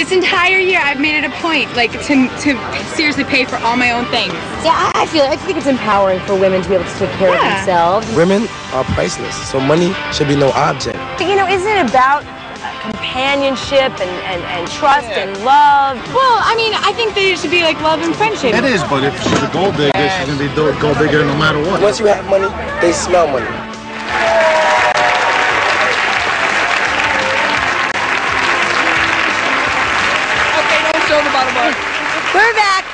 This entire year, I've made it a point, like, to seriously pay for all my own things. Yeah, I think it's empowering for women to be able to take care of themselves. Women are priceless, so money should be no object. But, you know, isn't it about companionship and trust and love? Well, I mean, I think there should be, like, love and friendship. It is, but if she's a gold digger, she's going to be gold digger no matter what. Once you have money, they smell money. We're back,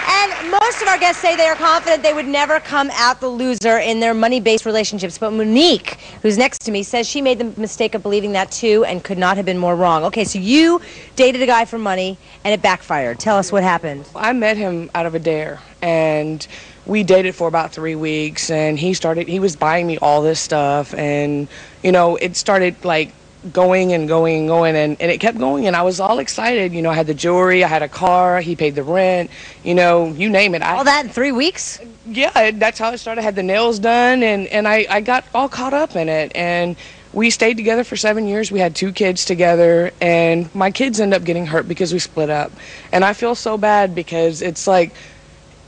and most of our guests say they are confident they would never come out the loser in their money-based relationships. But Monique, who's next to me, says she made the mistake of believing that too and could not have been more wrong. Okay, so you dated a guy for money, and it backfired. Tell us what happened. I met him out of a dare, and we dated for about 3 weeks, and he was buying me all this stuff, and, you know, it started, like, going and going and going, and it kept going, and I was all excited. You know, I had the jewelry, I had a car, he paid the rent, you know, you name it. All that in 3 weeks? Yeah, that's how it started. I had the nails done, and I got all caught up in it, and we stayed together for 7 years. We had 2 kids together, and my kids ended up getting hurt because we split up, and I feel so bad because it's like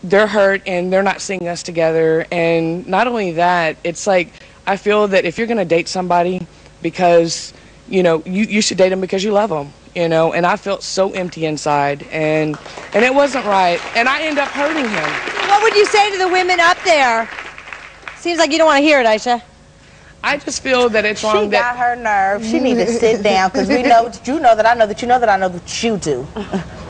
they're hurt and they're not seeing us together. And not only that, it's like I feel that if you're going to date somebody, because you know, you should date them because you love them, you know, and I felt so empty inside, and it wasn't right, and I ended up hurting him. What would you say to the women up there? Seems like you don't want to hear it, Aisha. I just feel that it's wrong. She got her nerve. She needs to sit down, because we know that you know that I know that you know that I know that you do.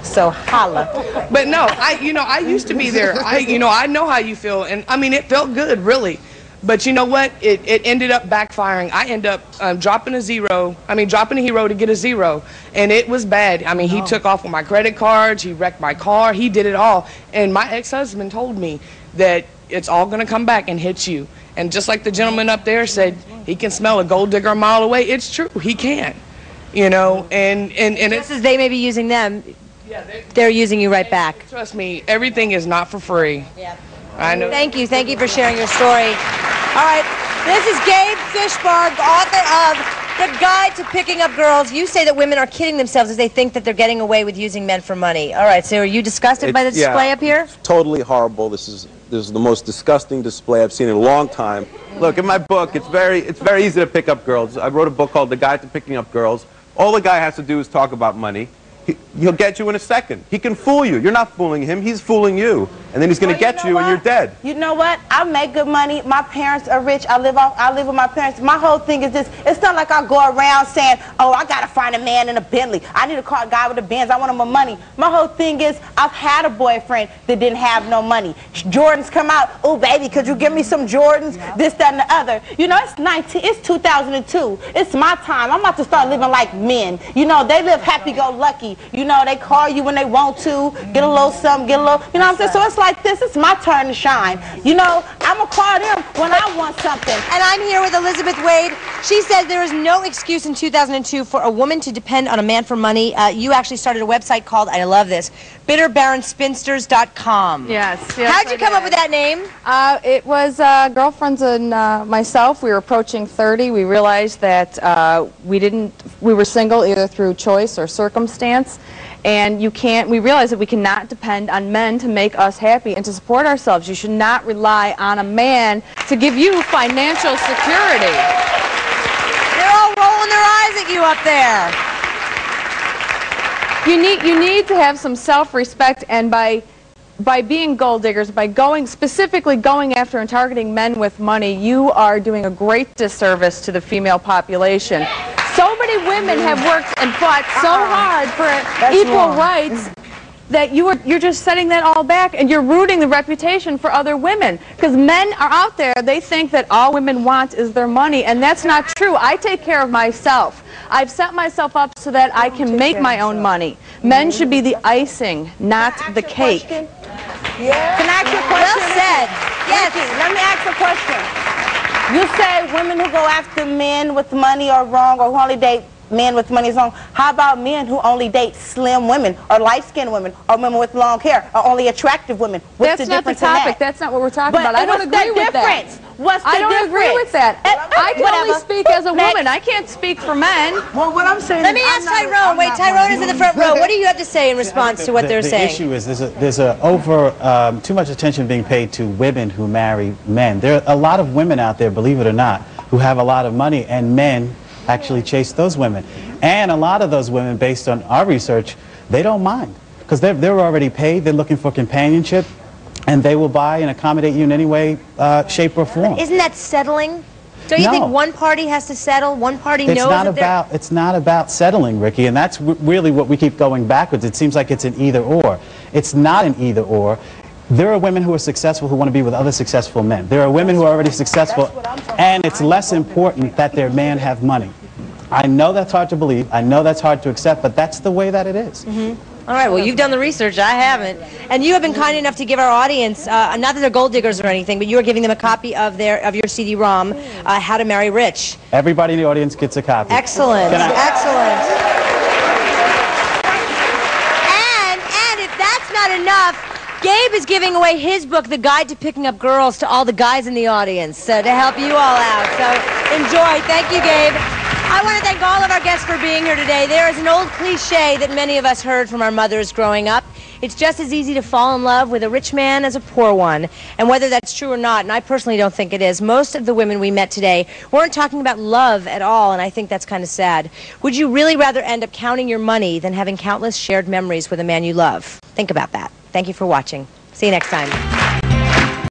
So holla. But no, I used to be there. I know how you feel, and I mean, it felt good, really. But you know what? It ended up backfiring. I ended up dropping a hero to get a zero. And it was bad. I mean, he took off with my credit cards. He wrecked my car. He did it all. And my ex-husband told me that it's all going to come back and hit you. And just like the gentleman up there said, he can smell a gold digger a mile away. It's true. He can. You know, and just as they may be using them, they're using you right back. Trust me, everything is not for free. Yeah. I know. Thank you for sharing your story. All right, this is Gabe Fishbarg, author of The Guide to Picking Up Girls. You say that women are kidding themselves as they think that they're getting away with using men for money. All right, so are you disgusted by the display up here? Totally horrible. This is the most disgusting display I've seen in a long time. Look, in my book, it's very easy to pick up girls. I wrote a book called The Guide to Picking Up Girls. All the guy has to do is talk about money. He'll get you in a second. He can fool you. You're not fooling him. He's fooling you. And then he's going to get you and you're dead. You know what? I make good money. My parents are rich. I live with my parents. My whole thing is this. It's not like I go around saying, oh, I got to find a man in a Bentley. I need a guy with a Benz. I want him more money. My whole thing is I've had a boyfriend that didn't have no money. Jordans come out. Oh, baby, could you give me some Jordans? Yeah. This, that, and the other. You know, it's 2002. It's my time. I'm about to start living like men. You know, they live happy-go-lucky. You know, they call you when they want to, get a little something, get a little, you know what I'm saying? So it's like this. It's my turn to shine. You know, I'm going to call them when I want something. And I'm here with Elizabeth Wade. She says there is no excuse in 2002 for a woman to depend on a man for money. You actually started a website called, I love this, bitterbaronspinsters.com. Yes. How'd you come up with that name? It was girlfriends and myself. We were approaching 30. We realized that we were single either through choice or circumstance. And we realize that we cannot depend on men to make us happy and to support ourselves. You should not rely on a man to give you financial security. They're all rolling their eyes at you up there. You need to have some self-respect, and by being gold diggers, by specifically going after and targeting men with money, you are doing a great disservice to the female population. So many women have worked and fought so hard for equal rights that you're just setting that all back, and you're ruining the reputation for other women. Because men are out there, they think that all women want is their money, and that's not true. I take care of myself. I've set myself up so that I can make my own money. Men should be the icing, not the cake. Yeah. Can I ask you a question? Well said. Yes. Let me ask a question. You say women who go after men with money are wrong, or who only date men with money is wrong. How about men who only date slim women or light-skinned women or women with long hair or only attractive women? What's That's the not the difference in topic. that? That's not what we're talking about. I don't what's agree the with that. difference? What's the I don't difference? agree with that. I can only Whatever. speak as a woman. I can't speak for men. Well, what I'm saying Let me ask Tyrone. Wait, Tyrone is in the front row. What do you have to say in response to what they're The saying? issue is there's too much attention being paid to women who marry men. There are a lot of women out there, believe it or not, who have a lot of money, and men actually chase those women. And a lot of those women, based on our research, they don't mind because they're already paid. They're looking for companionship, and they will buy and accommodate you in any way, shape, or form. Isn't that settling? Don't you think one party has to settle? One party knows that It's not about settling, Ricky, and that's really what we keep going backwards. It seems like it's an either-or. It's not an either-or. There are women who are successful who want to be with other successful men. There are women who are already successful, and it's less important that their man have money. I know that's hard to believe. I know that's hard to accept, but that's the way that it is. All right, well, you've done the research. I haven't. And you have been kind enough to give our audience, not that they're gold diggers or anything, but you are giving them a copy of your CD-ROM, How to Marry Rich. Everybody in the audience gets a copy. Excellent. Excellent. And if that's not enough, Gabe is giving away his book, The Guide to Picking Up Girls, to all the guys in the audience to help you all out. So enjoy. Thank you, Gabe. I want to thank all of our guests for being here today. There is an old cliche that many of us heard from our mothers growing up. It's just as easy to fall in love with a rich man as a poor one. And whether that's true or not, and I personally don't think it is, most of the women we met today weren't talking about love at all, and I think that's kind of sad. Would you really rather end up counting your money than having countless shared memories with a man you love? Think about that. Thank you for watching. See you next time.